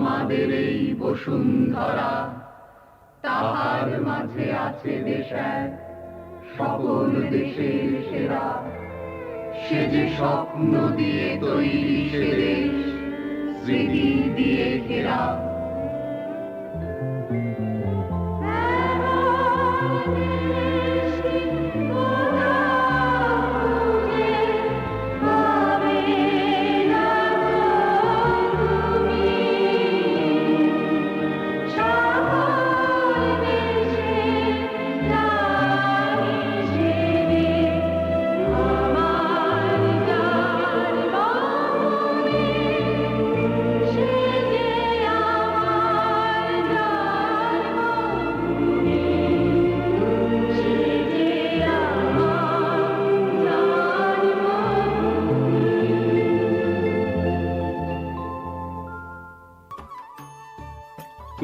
আমাদের এই বসুন্ধরা, তাহার মাঝে আছে দেশ এক, সকল দেশের সেরা। সে যে স্বপ্ন দিয়ে তৈরি সে দেশ, স্মৃতি দিয়ে ঘেরা।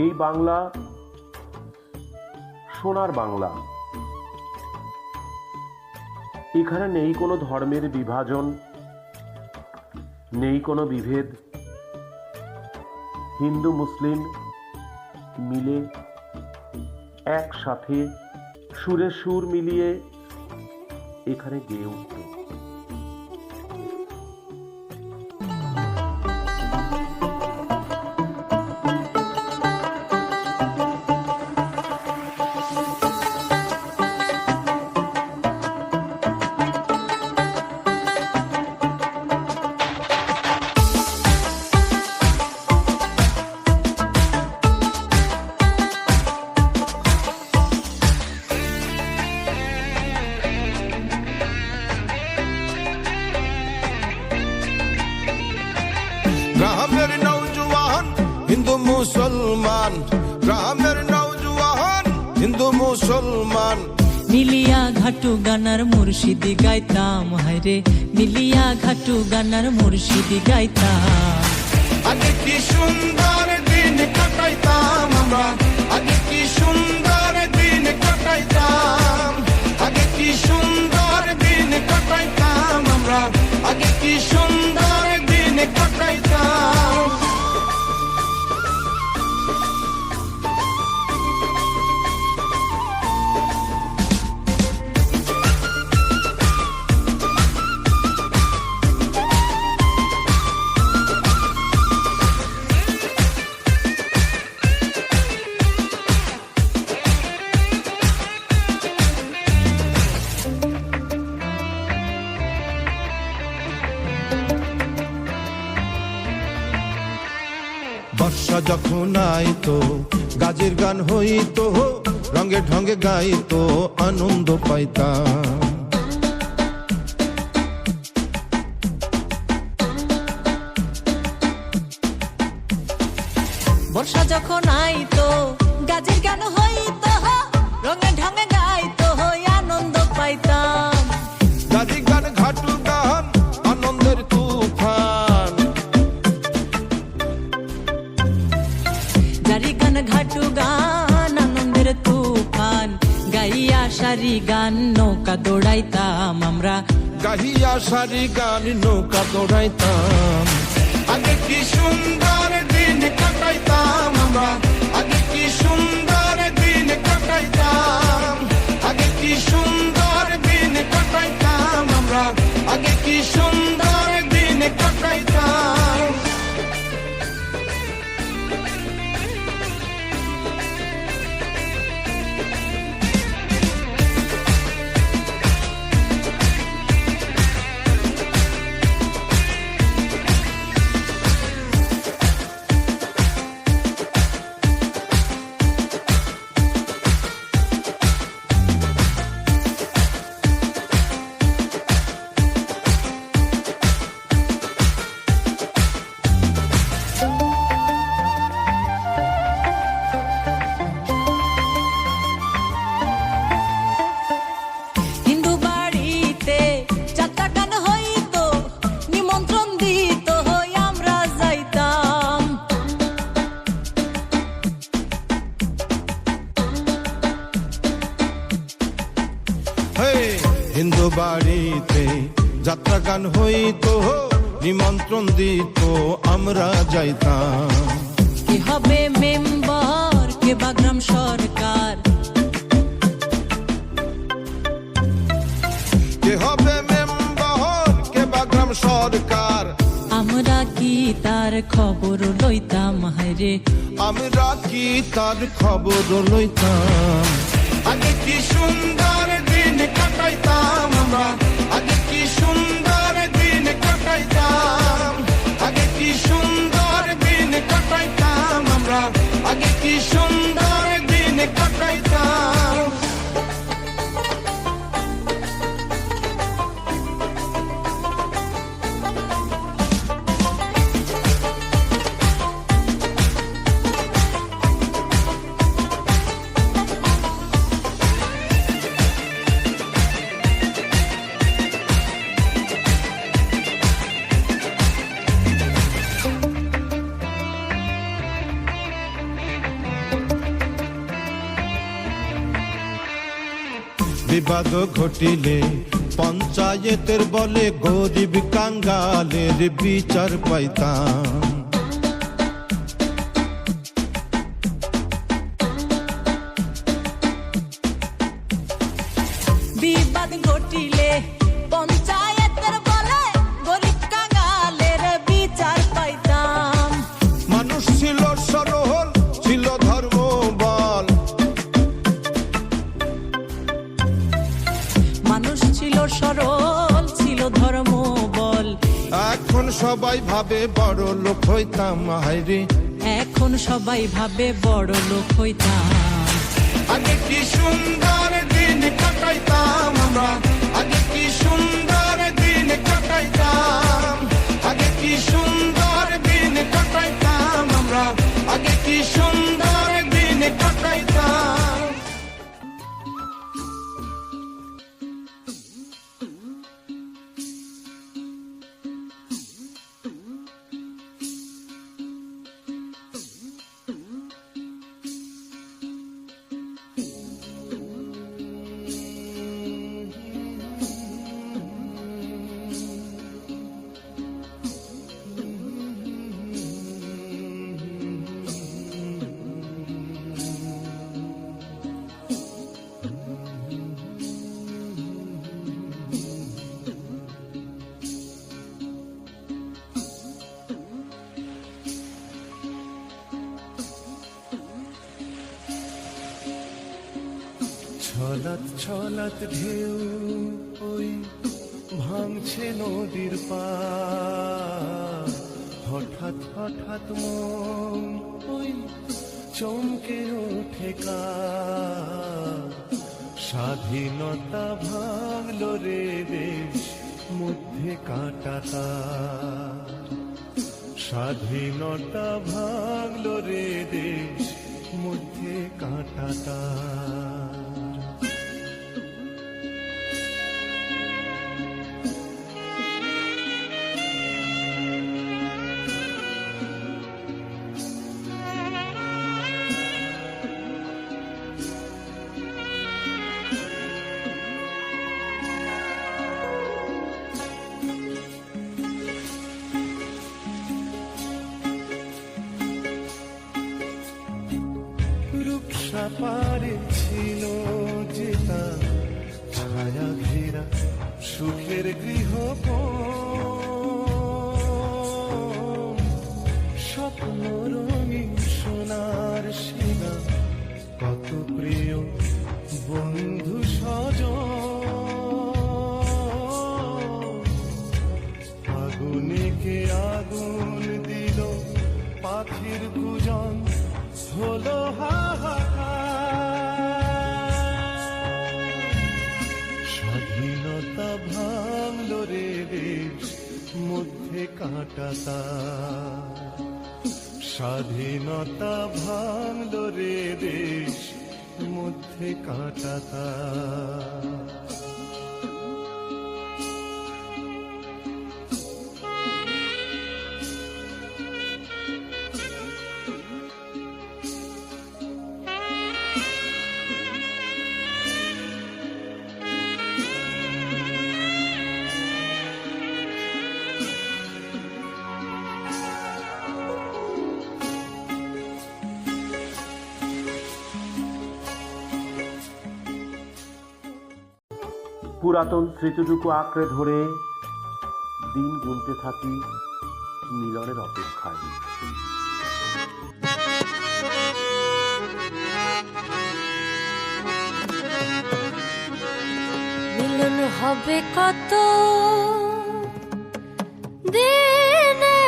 এই বাংলা সোনার বাংলা। এখানে নেই কোনো ধর্মের বিভাজন, নেই কোনো বিভেদ। হিন্দু মুসলিম মিলে একসাথে সুরে সুর মিলিয়ে এখানে গেয়ে উঠত। গ্রামের নওজোয়ান হিন্দু মুসলমান, গ্রামের নওজোয়ান হিন্দু মুসলমান মিলিয়া ঘাটু গানার মুর্শিদি গাইতাম, হায়রে মিলিয়া ঘাটু গানার মুর্শিদি গাইতাম। আগে কি সুন্দর দিন কাটাইতাম আমরা, আগে কি সুন্দর দিন কাটাইতাম, আগে কি সুন্দর দিন কাটাইতাম আমরা, আগে কি সুন্দর দিন কাটাইতাম। বর্ষা যখন আইতো গাজের গান হইতো, রঙে ঢঙ্গে গাইতো আনন্দ পাইতাম। বর্ষা যখন আইতো গাজের গান হইতো, রঙে ঢঙে গাইতো আনন্দ পাইতাম। গাজী গান ঘাটু গান আনন্দের তুফান, জারি গান ঘাটু গান আনন্দের তুফান, গাইয়া সারি গান নৌকা দৌড়াইতাম আমরা, গাহিয়া সারি গান নৌকা দৌড়াইতাম। আগে কি সুন্দর দিন কাটাইতাম আমরা, আগে কি সুন্দর দিন কাটাইতাম, আগে কি সুন্দর দিন কাটাইতাম আমরা, আগে কি সুন্দর দিন কাটাইতাম। হিন্দু বাড়িতে যাত্রা গান হইতো, নিমন্ত্রণ দিত আমরা যাইতাম। কে হবে মেম্বার কে বা গ্রাম সরকার, কে হবে মেম্বার কে বা গ্রাম সরকার, আমরা কি তার খবর লইতাম হায়রে, আমরা কি তার খবর লইতাম। আগে কি সুন্দর দিন কাটাইতাম আমরা, আগে কি সুন্দর দিন কাটাইতাম, আগে কি সুন্দর দিন কাটাইতাম আমরা, আগে কি সুন্দর দিন কাটাইতাম। বিবাদ ঘটিলে পঞ্চায়েতের বলে গরিব কাঙ্গালের বিচার পাইতাম। বিবাদ ঘটিলে পঞ্চায়েতের বলে গরিব কাঙ্গালের বিচার পাইতাম। মানুষ ছিল সরল ছিল ধর্ম বল, মানুষ ছিল সরল ছিল ধর্ম বল, এখন সবাই ভাবে বড় লোক হইতাম হায়রে, এখন সবাই ভাবে বড় লোক হইতাম। আগে কি সুন্দর দিন কাটাইতাম আমরা, আগে কি সুন্দর দিন কাটাইতাম, আগে কি সুন্দর দিন কাটাইতাম আমরা, আগে কি সুন্দর দিন কাটাইতাম। ছলাৎ ছলাৎ ঢেউ ওই ভাঙছে নদীর পার, হঠাৎ হঠাৎ মন ওই চমকে ওঠে কার, স্বাধীনতা ভাঙলো রে দেশ মধ্যে কাঁটা তার, স্বাধীনতা ভাঙলো রে দেশ মধ্যে কাঁটা তার। রূপসা পারে ছিল যেটা ছায়া ঘেরা সুখের গৃহ, স্বপ্ন রঙিন সোনার সেনা কত প্রিয় বন্ধু স্বজন, আগুনে কে আগুন দিল পাখির কুজন হলো হাহাকার, স্বাধীনতা ভাঙলো রে দেশ মধ্যে কাঁটা তার, স্বাধীনতা ভাঙলো রে দেশ মধ্যে কাঁটা তার। পুরাতন স্মৃতিটুকু আঁকড়ে ধরে দিন গুনতে থাকি মিলনের অপেক্ষায়। মিলন হবে কত দিনে,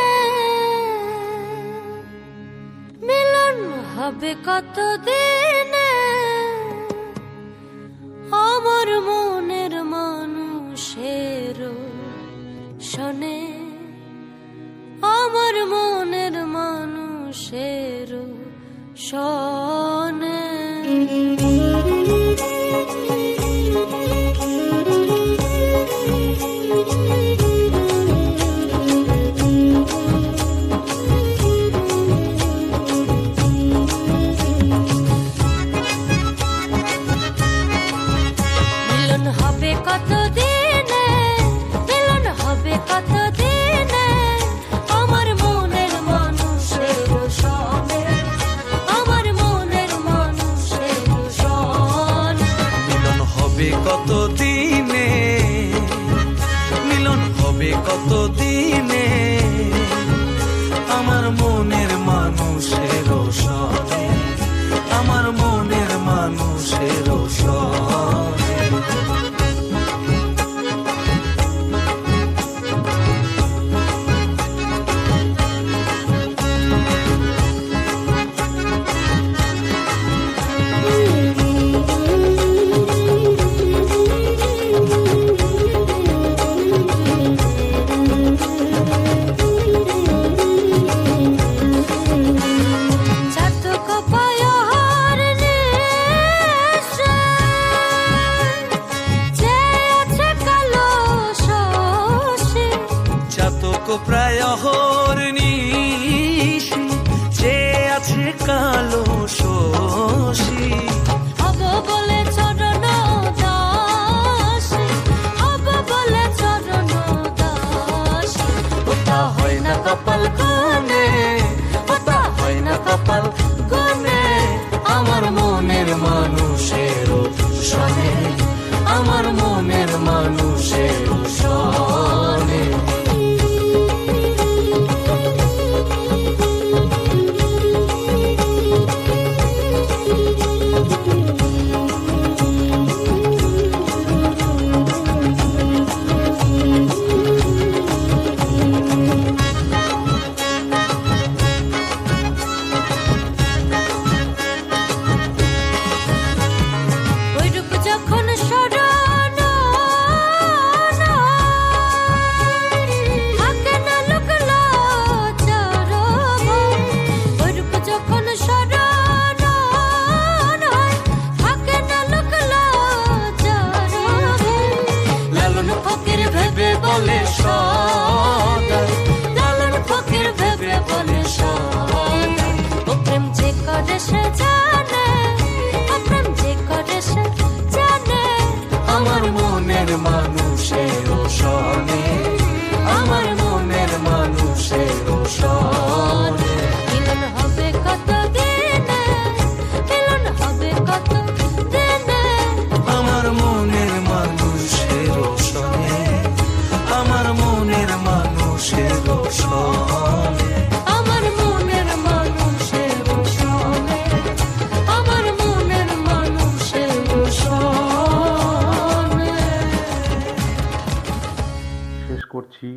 মিলন হবে কত দিনে, আমার মনের মানুষের শোনে, আমার মনের মানুষের শোনে। মিলন হবে কত দিনে, মিলন হবে কত দিনে, আমার মনের মানুষের শোনে, আমার মনের মানুষের শোনে। মিলন হবে কত দিনে, মিলন হবে কত দিনে, আমার মনের মানুষের শোনে, আমার মনের মানুষের শোনে। প্রায় অহর্নিশি যে আছে কালো শোষী, হব বলে চরণ দাসী, হব বলে চরণ দাসী। ওটা হয় না কপাল কোণে, ওটা হয় না কপাল কোণে, আমার মনের মানুষের শোনে, আমার মনের মানুষের শোনে। আমার মনের মানুষের শোনে, আমার মনের মানুষের শোনে। মিলন হবে কত দিনে, মিলন হবে কত দিনে, আমার মনের মানুষের শোনে, আমার মনের মানুষের শোনে, আমার মনের মানুষের শোনে, আমার মনের মানুষের শোনে। শেষ করছি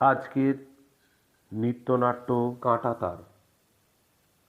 আজকের নৃত্যনাট্য কাঁটাতার।